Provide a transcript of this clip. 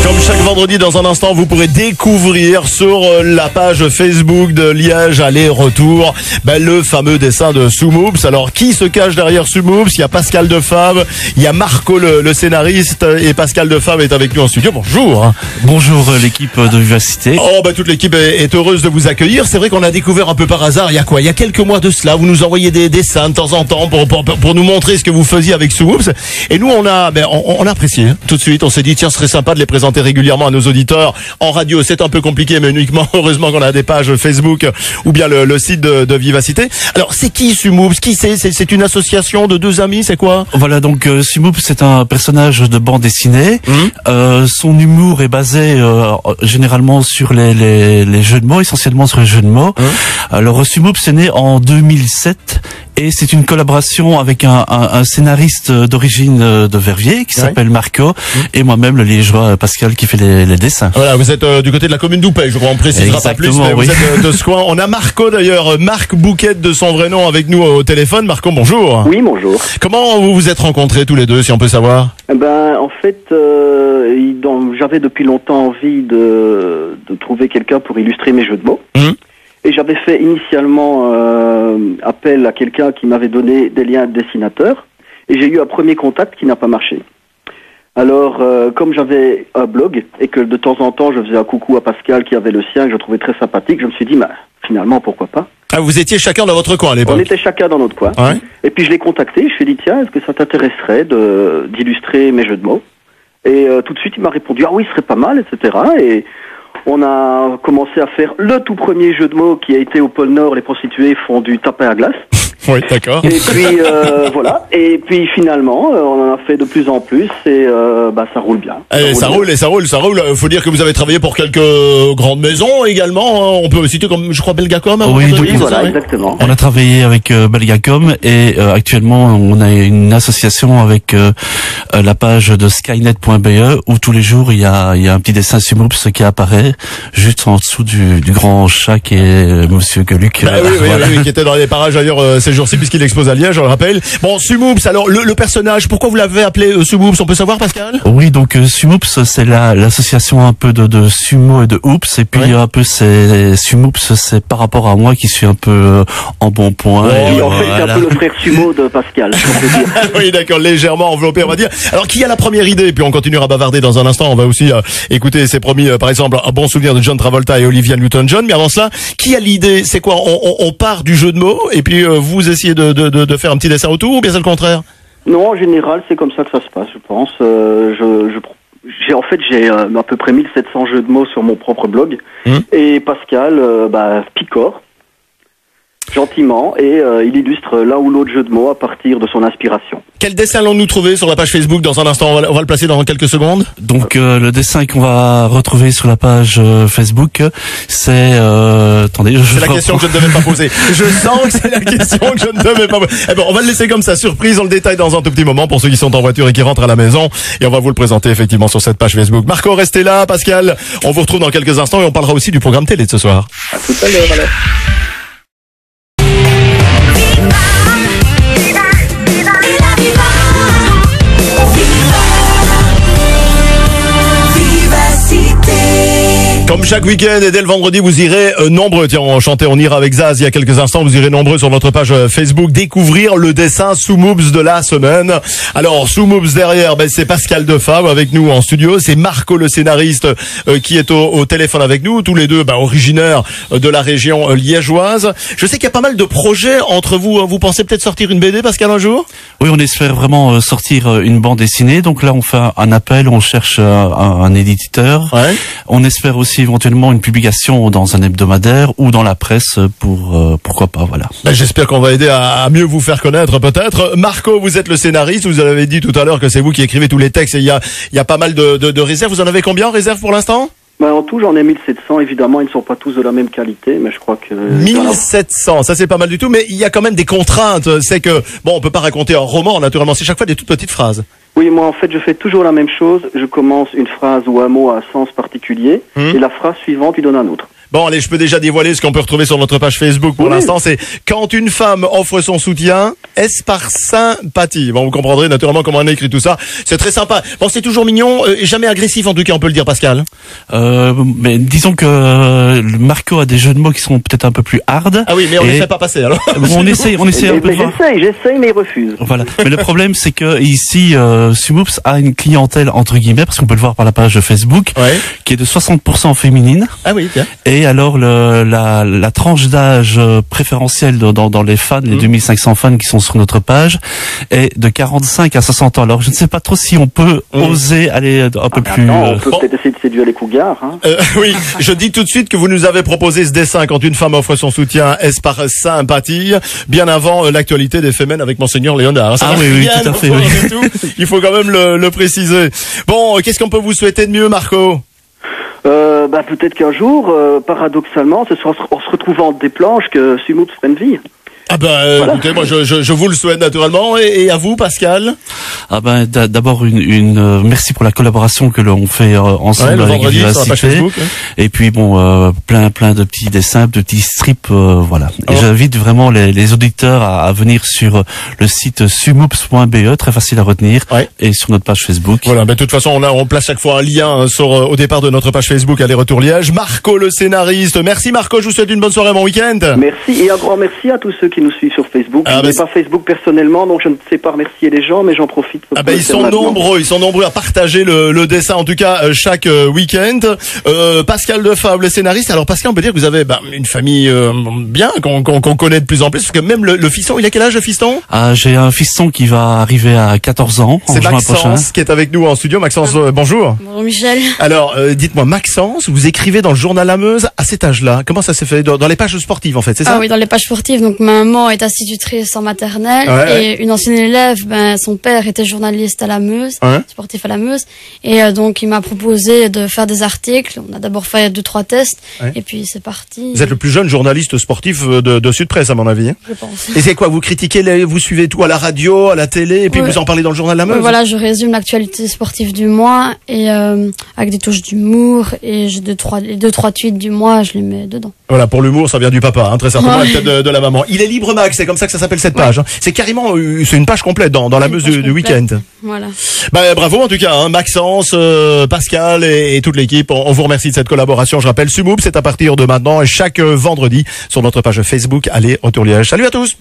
Comme chaque vendredi, dans un instant, vous pourrez découvrir sur la page Facebook de Liège Aller-Retour le fameux dessin de Soumoups. Alors, qui se cache derrière Soumoups? Il y a Pascal Defave, il y a Marco le scénariste, et Pascal Defave est avec nous en studio. Bonjour. Bonjour l'équipe de Vivacité. Toute l'équipe est heureuse de vous accueillir. C'est vrai qu'on a découvert un peu par hasard, il y a quelques mois de cela, vous nous envoyez des dessins de temps en temps pour nous montrer ce que vous faisiez avec Soumoups. Et nous, on a apprécié, hein. Tout de suite, on s'est dit, tiens, ce serait sympa de les présenter régulièrement à nos auditeurs. En radio, c'est un peu compliqué, mais uniquement, heureusement qu'on a des pages Facebook ou bien le site de Vivacité. Alors, c'est qui Soumoups? Qui c'est une association de deux amis, c'est quoi? Voilà, donc Soumoups, c'est un personnage de bande dessinée. Son humour est basé généralement sur les jeux de mots, essentiellement sur les jeux de mots. Alors, Soumoups est né en 2007. Et c'est une collaboration avec un scénariste d'origine de Verviers qui s'appelle Marco et moi-même le liégeois Pascal qui fait les dessins. Voilà, vous êtes du côté de la commune d'Oupey, je crois, on précisera pas plus, mais vous êtes de ce coin. On a Marco d'ailleurs, Marc Bouquet de son vrai nom avec nous au téléphone. Marco, bonjour. Oui, bonjour. Comment vous vous êtes rencontrés tous les deux, si on peut savoir? En fait, j'avais depuis longtemps envie de trouver quelqu'un pour illustrer mes jeux de mots. Et j'avais fait initialement appel à quelqu'un qui m'avait donné des liens de dessinateurs. Et j'ai eu un premier contact qui n'a pas marché. Alors, comme j'avais un blog et que de temps en temps je faisais un coucou à Pascal qui avait le sien que je trouvais très sympathique, je me suis dit, finalement, pourquoi pas? Ah, vous étiez chacun dans votre coin à l'époque? On était chacun dans notre coin. Ouais. Et puis je l'ai contacté, je lui ai dit, tiens, est-ce que ça t'intéresserait d'illustrer mes jeux de mots? Et tout de suite, il m'a répondu, ah oui, ce serait pas mal, etc. Et on a commencé à faire le tout premier jeu de mots qui a été au pôle Nord. Les prostituées font du tapin à glace. Oui, d'accord. Et puis voilà. Et puis finalement, on en a fait de plus en plus et ça roule bien. Ça roule. Faut dire que vous avez travaillé pour quelques grandes maisons également. On peut citer comme, je crois, Belgacom. Oui, voilà, exactement. On a travaillé avec Belgacom et actuellement on a une association avec la page de Skynet.be où tous les jours il y a un petit dessin Soumoups qui apparaît juste en dessous du grand chat qui est Monsieur Gueluc. Oui, qui était dans les parages ailleurs ces jours-ci puisqu'il expose à Liège, je le rappelle. Bon, Soumoups, alors le personnage, pourquoi vous l'avez appelé Soumoups, on peut savoir, Pascal? Oui, donc Soumoups, c'est l'association un peu de sumo et de oups, et puis un peu Soumoups, c'est par rapport à moi qui suis un peu en bon point. Oui, en fait, c'est un peu le frère sumo de Pascal, on peut dire. Oui, d'accord, légèrement enveloppé, on va dire. Alors, qui a la première idée? Et puis on continuera à bavarder dans un instant. On va aussi écouter, c'est promis, par exemple, un bon souvenir de John Travolta et Olivia Newton-John. Mais avant cela, qui a l'idée? C'est quoi? On part du jeu de mots et puis vous essayez de faire un petit dessin autour, ou bien c'est le contraire? Non, en général, c'est comme ça que ça se passe, je pense. J'ai à peu près 1700 jeux de mots sur mon propre blog. Et Pascal picore gentiment et il illustre l'un ou l'autre jeu de mots à partir de son inspiration. Quel dessin allons-nous trouver sur la page Facebook dans un instant? On va le placer dans quelques secondes. Donc le dessin qu'on va retrouver sur la page Facebook, c'est attendez, c'est la question que je ne devais pas poser. Je sens que c'est la question que je ne devais pas poser. On va le laisser comme ça, surprise, on le détaille dans un tout petit moment pour ceux qui sont en voiture et qui rentrent à la maison, et on va vous le présenter effectivement sur cette page Facebook. Marco, restez là. Pascal, on vous retrouve dans quelques instants et on parlera aussi du programme télé de ce soir. À tout à l'heure alors. Comme chaque week-end et dès le vendredi, vous irez nombreux. Tiens, on ira avec Zaz il y a quelques instants. Vous irez nombreux sur notre page Facebook découvrir le dessin Soumoups de la semaine. Alors, Soumoups derrière, c'est Pascal Defave avec nous en studio. C'est Marco, le scénariste, qui est au téléphone avec nous. Tous les deux, originaires de la région liégeoise. Je sais qu'il y a pas mal de projets entre vous. Vous pensez peut-être sortir une BD, Pascal, un jour? Oui, on espère vraiment sortir une bande dessinée. Donc là, on fait un appel, on cherche un éditeur. Ouais. On espère aussi éventuellement une publication dans un hebdomadaire ou dans la presse pour pourquoi pas, voilà. J'espère qu'on va aider à mieux vous faire connaître peut-être. Marco, vous êtes le scénariste, vous avez dit tout à l'heure que c'est vous qui écrivez tous les textes et il y a pas mal de réserves. Vous en avez combien en réserve pour l'instant? En tout, j'en ai 1700, évidemment, ils ne sont pas tous de la même qualité, mais je crois que... 1700, ça c'est pas mal du tout, mais il y a quand même des contraintes. C'est que, on peut pas raconter un roman, naturellement, c'est chaque fois des toutes petites phrases. Oui, moi en fait, je fais toujours la même chose. Je commence une phrase ou un mot à un sens particulier, et la phrase suivante lui donne un autre. Bon, allez, je peux déjà dévoiler ce qu'on peut retrouver sur notre page Facebook pour l'instant. C'est quand une femme offre son soutien, est-ce par sympathie? Bon, vous comprendrez naturellement comment on a écrit tout ça. C'est très sympa. Bon, c'est toujours mignon et jamais agressif en tout cas, on peut le dire, Pascal. Mais disons que Marco a des jeux de mots qui sont peut-être un peu plus hard. Ah oui, mais on ne les fait pas passer alors. On essaie un peu. J'essaye, mais il refuse. Voilà. Mais le problème, c'est que ici, Sumoops a une clientèle entre guillemets, parce qu'on peut le voir par la page Facebook, qui est de 60% féminine. Ah oui, bien. Et alors la tranche d'âge préférentielle dans les fans, les 2500 fans qui sont sur notre page, est de 45 à 60 ans. Alors je ne sais pas trop si on peut oser aller un peu plus... On peut peut-être essayer de séduire les cougars. Hein. Oui, je dis tout de suite que vous nous avez proposé ce dessin quand une femme offre son soutien, est-ce par sympathie, bien avant l'actualité des Femmes avec Monseigneur Léonard. Ça oui, tout à fait. Oui. Il faut quand même le préciser. Bon, qu'est-ce qu'on peut vous souhaiter de mieux, Marco? Peut-être qu'un jour, paradoxalement, ce sera en se retrouvant des planches que Sumoops prenne vie. Ah voilà. Écoutez, moi je vous le souhaite naturellement et à vous, Pascal. D'abord une merci pour la collaboration que l'on fait ensemble le avec vendredi sur la page Facebook. Et puis plein de petits dessins, de petits strips, voilà. Et j'invite vraiment les auditeurs à venir sur le site sumoops.be, très facile à retenir, et sur notre page Facebook. Voilà, de toute façon on place chaque fois un lien au départ de notre page Facebook Aller-Retour Liège. Marco le scénariste. Merci Marco, je vous souhaite une bonne soirée, bon week-end. Merci et un grand merci à tous ceux qui nous suivent sur Facebook. Je n'ai pas Facebook personnellement, donc je ne sais pas remercier les gens, mais j'en profite. Ils sont nombreux à partager le dessin, en tout cas chaque week-end. Pascal Defable, le scénariste. Alors Pascal, on peut dire que vous avez une famille bien qu'on connaît de plus en plus, parce que même le fiston, il a quel âge le fiston? J'ai un fiston qui va arriver à 14 ans. C'est Maxence qui est avec nous en studio. Maxence, bonjour. Bonjour Michel. Alors dites-moi, Maxence, vous écrivez dans le journal La Meuse à cet âge-là. Comment ça s'est fait? Dans les pages sportives en fait, c'est ça? Ah oui, dans les pages sportives. Donc ma maman est institutrice en maternelle et une ancienne élève, son père était journaliste à la Meuse, sportif à la Meuse, et donc il m'a proposé de faire des articles. On a d'abord fait 2-3 tests et puis c'est parti. Vous êtes le plus jeune journaliste sportif de Sud Presse à mon avis. Je pense. Et c'est quoi, vous critiquez, vous suivez tout à la radio, à la télé, et puis vous en parlez dans le journal La Meuse? Voilà, je résume l'actualité sportive du mois et avec des touches d'humour, et j'ai 2-3 tweets du mois, je les mets dedans. Voilà, pour l'humour, ça vient du papa, très certainement, peut-être de la maman. Il est libre Max, c'est comme ça que ça s'appelle cette page. C'est carrément, c'est une page complète dans la Meuse du week-end. Voilà. Bravo en tout cas, Maxence, Pascal et toute l'équipe. On vous remercie de cette collaboration. Je rappelle, Sumoops, c'est à partir de maintenant et chaque vendredi sur notre page Facebook. Allez, Retour Liège. Salut à tous.